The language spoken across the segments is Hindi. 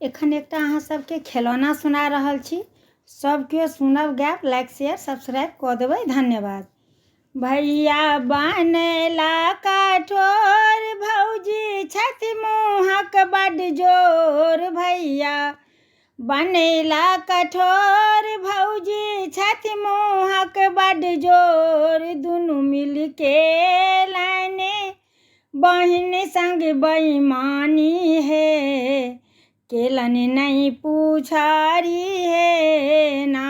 एखन एकटा अहाँ सबके खिलौना सुना रहल छी। सब केओ सुनब गैप, लाइक शेयर सब्सक्राइब कऽ देबै, धन्यवाद। भैया बनेला कठोर, भौजी छथि मुँहक बड्ड जोर। भैया बनेला कठोर, भौजी छथि मुँहक बड्ड जोर। दुनू मिलके लाने बहिन संग बेईमानी है, केलन नहीं पूछारी है ना।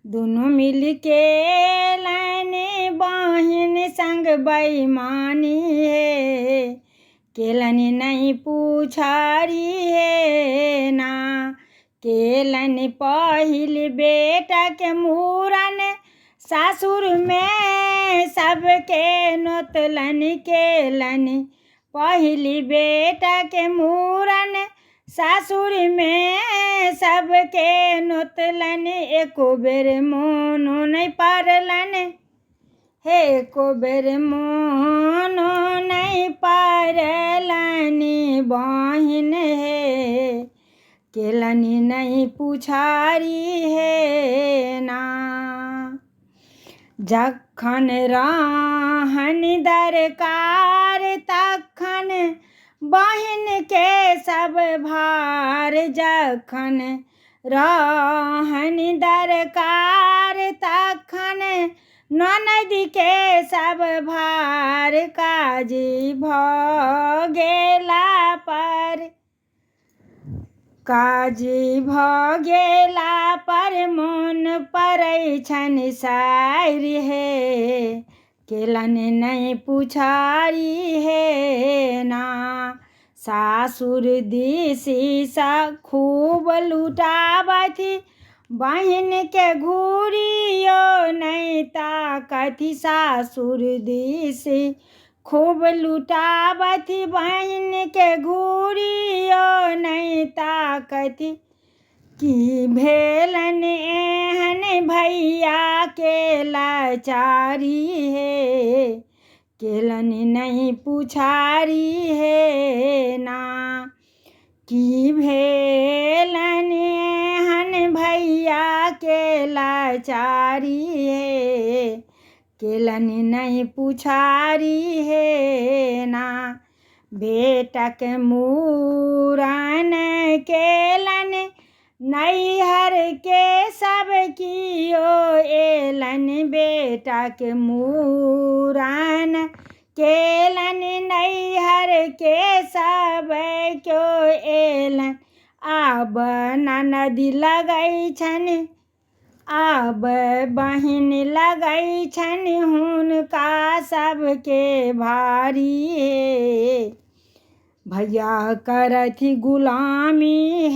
दोनों मिल के लाने बहिन संग बेईमानी है, केलन नहीं पूछारी है ना। केलन पहिल बेटा के मूरन, सासुर में सबके नोतलन। केलन पहिली बेटा के मूरन, सासुर में सबके नोतलन। एको बेर मोनो नहीं पारलन हे, एको बेर मोनो नहीं पारलन बहिन है, केलन नहीं पुछारी है ना। जखन रहन दरकार, तखन बहिन के सब भार। जखन रहन दरकार, तखन ननद के सब भार। काजी भ गेला पर, काजी भ गेला पर मोन पड़ै छन साइर है, केलन नहीं पुछारी है ना। सासुर दिसी सा खूब लुटावथि, बहिन के घूरियो नहीं ताकथि। सासुर दिसी खूब लुटावथि, बहिन के घूरियो नहीं ताकथि। की भेलन एहन भैया के लाचारी है, केलन नहीं पुछारी है ना। की भेलन एहन भैया के लाचारी है, केलन नहीं पुछारी है ना। बेटा के मूरन केलन, नैहर के सब कियो एलन। बेटा के मूरन केलन, नैहर के सब क्यों एलन। आब ननद लगै छन, आब बहिन लगै छन, हुनका सबके भारी है। भैया करथि गुलामी